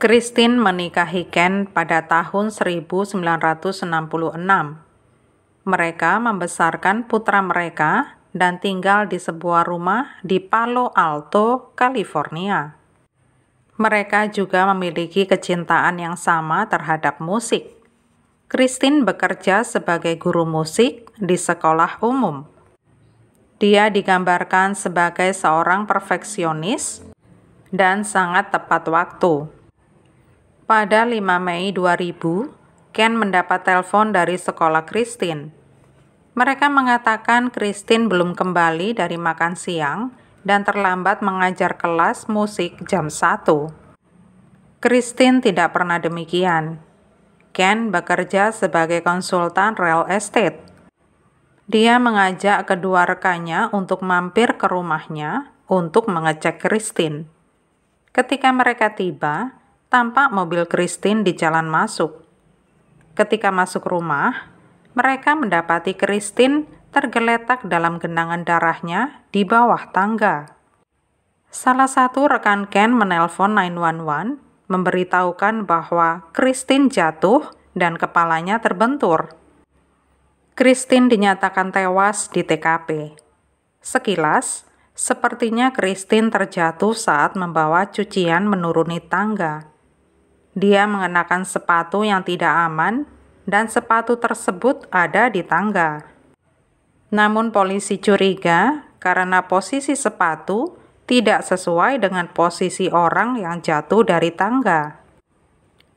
Christine menikahi Ken pada tahun 1966. Mereka membesarkan putra mereka dan tinggal di sebuah rumah di Palo Alto, California. Mereka juga memiliki kecintaan yang sama terhadap musik. Christine bekerja sebagai guru musik di sekolah umum. Dia digambarkan sebagai seorang perfeksionis dan sangat tepat waktu. Pada 5 Mei 2000, Ken mendapat telepon dari sekolah Christine. Mereka mengatakan Christine belum kembali dari makan siang dan terlambat mengajar kelas musik jam 1. Christine tidak pernah demikian. Ken bekerja sebagai konsultan real estate. Dia mengajak kedua rekannya untuk mampir ke rumahnya untuk mengecek Christine. Ketika mereka tiba, tampak mobil Christine di jalan masuk. Ketika masuk rumah, mereka mendapati Christine tergeletak dalam genangan darahnya di bawah tangga. Salah satu rekan Ken menelpon 911 memberitahukan bahwa Christine jatuh dan kepalanya terbentur. Christine dinyatakan tewas di TKP. Sekilas, sepertinya Christine terjatuh saat membawa cucian menuruni tangga. Dia mengenakan sepatu yang tidak aman dan sepatu tersebut ada di tangga. Namun polisi curiga karena posisi sepatu tidak sesuai dengan posisi orang yang jatuh dari tangga.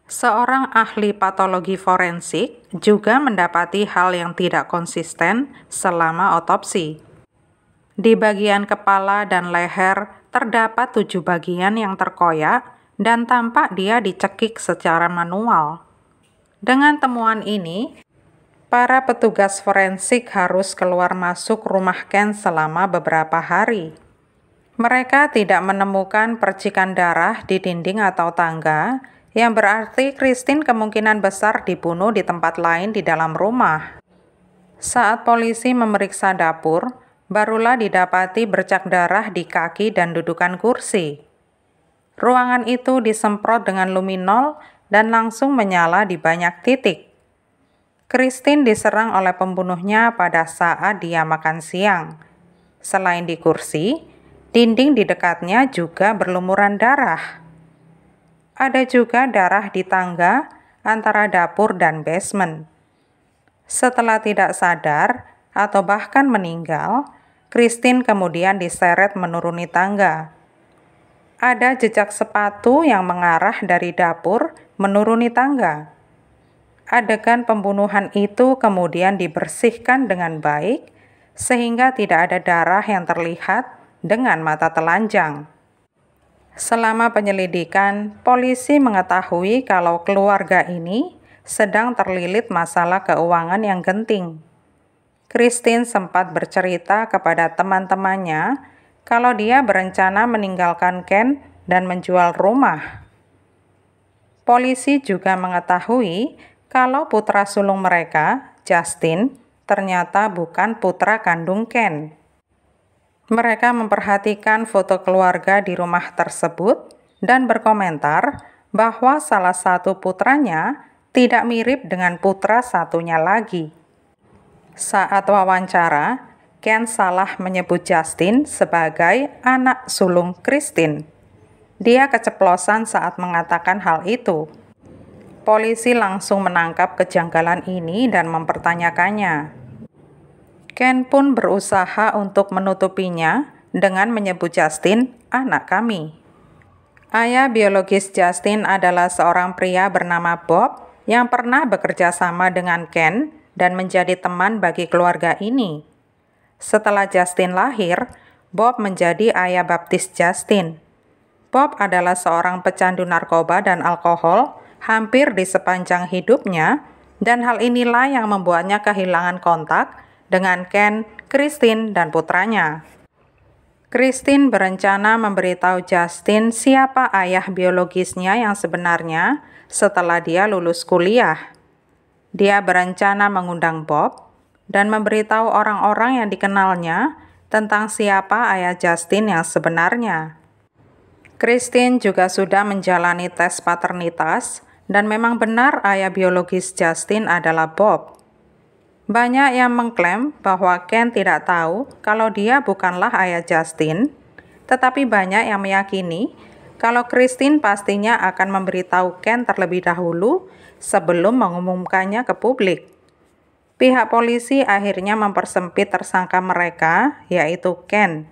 Seorang ahli patologi forensik juga mendapati hal yang tidak konsisten selama otopsi. Di bagian kepala dan leher terdapat 7 bagian yang terkoyak dan tampak dia dicekik secara manual. Dengan temuan ini, para petugas forensik harus keluar masuk rumah Ken selama beberapa hari. Mereka tidak menemukan percikan darah di dinding atau tangga, yang berarti Christine kemungkinan besar dibunuh di tempat lain di dalam rumah. Saat polisi memeriksa dapur, barulah didapati bercak darah di kaki dan dudukan kursi. Ruangan itu disemprot dengan luminol dan langsung menyala di banyak titik. Christine diserang oleh pembunuhnya pada saat dia makan siang. Selain di kursi, dinding di dekatnya juga berlumuran darah. Ada juga darah di tangga antara dapur dan basement. Setelah tidak sadar atau bahkan meninggal, Christine kemudian diseret menuruni tangga. Ada jejak sepatu yang mengarah dari dapur menuruni tangga. Adegan pembunuhan itu kemudian dibersihkan dengan baik, sehingga tidak ada darah yang terlihat dengan mata telanjang. Selama penyelidikan, polisi mengetahui kalau keluarga ini sedang terlilit masalah keuangan yang genting. Christine sempat bercerita kepada teman-temannya kalau dia berencana meninggalkan Ken dan menjual rumah. Polisi juga mengetahui kalau putra sulung mereka, Justin, ternyata bukan putra kandung Ken. Mereka memperhatikan foto keluarga di rumah tersebut dan berkomentar bahwa salah satu putranya tidak mirip dengan putra satunya lagi. Saat wawancara, Ken salah menyebut Justin sebagai anak sulung Christine. Dia keceplosan saat mengatakan hal itu. Polisi langsung menangkap kejanggalan ini dan mempertanyakannya. Ken pun berusaha untuk menutupinya dengan menyebut Justin anak kami. Ayah biologis Justin adalah seorang pria bernama Bob yang pernah bekerja sama dengan Ken dan menjadi teman bagi keluarga ini. Setelah Justin lahir, Bob menjadi ayah baptis Justin. Bob adalah seorang pecandu narkoba dan alkohol hampir di sepanjang hidupnya, dan hal inilah yang membuatnya kehilangan kontak dengan Ken, Christine, dan putranya. Christine berencana memberitahu Justin siapa ayah biologisnya yang sebenarnya setelah dia lulus kuliah. Dia berencana mengundang Bob dan memberitahu orang-orang yang dikenalnya tentang siapa ayah Justin yang sebenarnya. Christine juga sudah menjalani tes paternitas dan memang benar ayah biologis Justin adalah Bob. Banyak yang mengklaim bahwa Ken tidak tahu kalau dia bukanlah ayah Justin, tetapi banyak yang meyakini kalau Christine pastinya akan memberitahu Ken terlebih dahulu sebelum mengumumkannya ke publik. Pihak polisi akhirnya mempersempit tersangka mereka, yaitu Ken.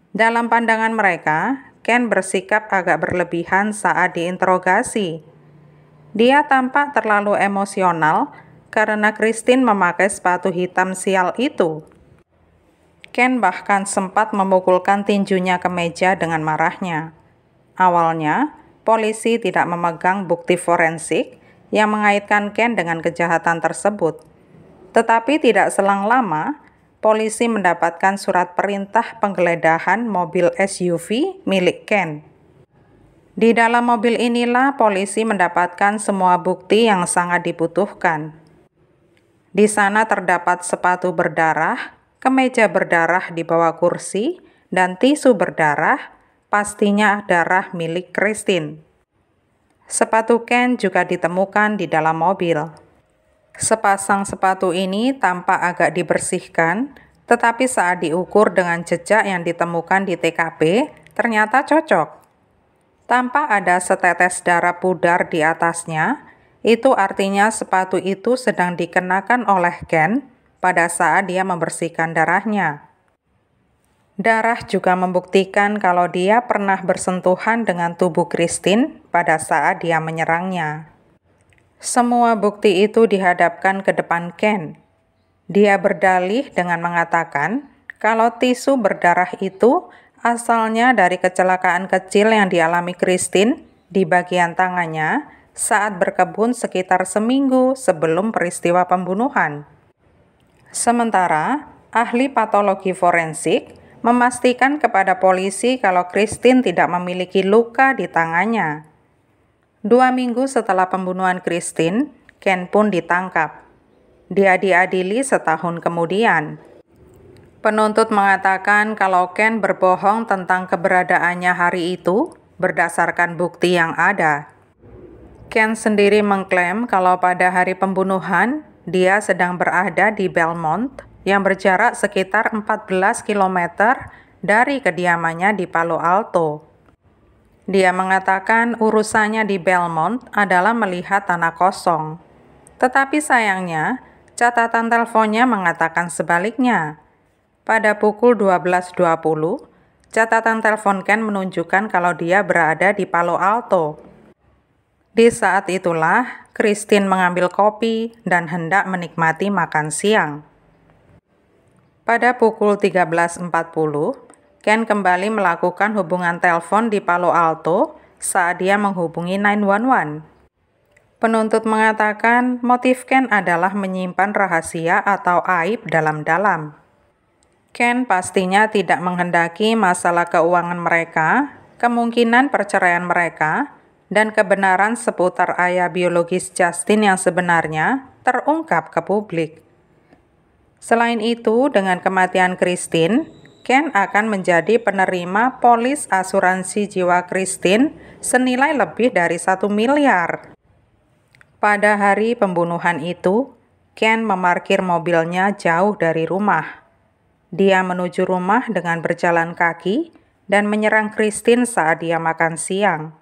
Dalam pandangan mereka, Ken bersikap agak berlebihan saat diinterogasi. Dia tampak terlalu emosional karena Christine memakai sepatu hitam sial itu. Ken bahkan sempat memukulkan tinjunya ke meja dengan marahnya. Awalnya, polisi tidak memegang bukti forensik yang mengaitkan Ken dengan kejahatan tersebut. Tetapi tidak selang lama, polisi mendapatkan surat perintah penggeledahan mobil SUV milik Ken. Di dalam mobil inilah polisi mendapatkan semua bukti yang sangat dibutuhkan. Di sana terdapat sepatu berdarah, kemeja berdarah di bawah kursi, dan tisu berdarah, pastinya darah milik Christine. Sepatu Ken juga ditemukan di dalam mobil. Sepasang sepatu ini tampak agak dibersihkan, tetapi saat diukur dengan jejak yang ditemukan di TKP, ternyata cocok. Tampak ada setetes darah pudar di atasnya, itu artinya sepatu itu sedang dikenakan oleh Ken pada saat dia membersihkan darahnya. Darah juga membuktikan kalau dia pernah bersentuhan dengan tubuh Christine pada saat dia menyerangnya. Semua bukti itu dihadapkan ke depan Ken. Dia berdalih dengan mengatakan kalau tisu berdarah itu asalnya dari kecelakaan kecil yang dialami Christine di bagian tangannya saat berkebun sekitar seminggu sebelum peristiwa pembunuhan. Sementara, ahli patologi forensik memastikan kepada polisi kalau Christine tidak memiliki luka di tangannya. 2 minggu setelah pembunuhan Christine, Ken pun ditangkap. Dia diadili setahun kemudian. Penuntut mengatakan kalau Ken berbohong tentang keberadaannya hari itu berdasarkan bukti yang ada. Ken sendiri mengklaim kalau pada hari pembunuhan, dia sedang berada di Belmont yang berjarak sekitar 14 km dari kediamannya di Palo Alto. Dia mengatakan urusannya di Belmont adalah melihat tanah kosong. Tetapi sayangnya, catatan teleponnya mengatakan sebaliknya. Pada pukul 12.20, catatan telepon Ken menunjukkan kalau dia berada di Palo Alto. Di saat itulah, Christine mengambil kopi dan hendak menikmati makan siang. Pada pukul 13.40, Ken kembali melakukan hubungan telepon di Palo Alto saat dia menghubungi 911. Penuntut mengatakan motif Ken adalah menyimpan rahasia atau aib dalam-dalam. Ken pastinya tidak menghendaki masalah keuangan mereka, kemungkinan perceraian mereka, dan kebenaran seputar ayah biologis Justin yang sebenarnya terungkap ke publik. Selain itu, dengan kematian Christine, Ken akan menjadi penerima polis asuransi jiwa Christine senilai lebih dari 1 miliar. Pada hari pembunuhan itu, Ken memarkir mobilnya jauh dari rumah. Dia menuju rumah dengan berjalan kaki dan menyerang Christine saat dia makan siang.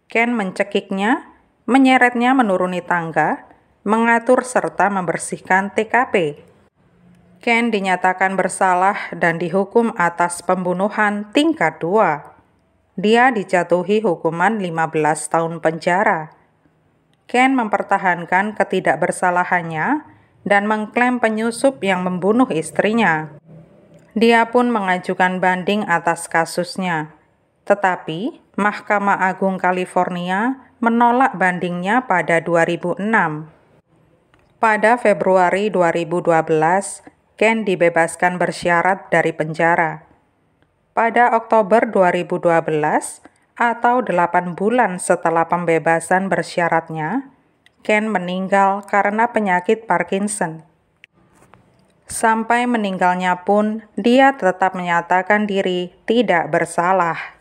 Ken mencekiknya, menyeretnya menuruni tangga, mengatur serta membersihkan TKP. Ken dinyatakan bersalah dan dihukum atas pembunuhan tingkat 2. Dia dijatuhi hukuman 15 tahun penjara. Ken mempertahankan ketidakbersalahannya dan mengklaim penyusup yang membunuh istrinya. Dia pun mengajukan banding atas kasusnya. Tetapi, Mahkamah Agung California menolak bandingnya pada 2006. Pada Februari 2012, Ken dibebaskan bersyarat dari penjara. Pada Oktober 2012, atau 8 bulan setelah pembebasan bersyaratnya, Ken meninggal karena penyakit Parkinson. Sampai meninggalnya pun, dia tetap menyatakan diri tidak bersalah.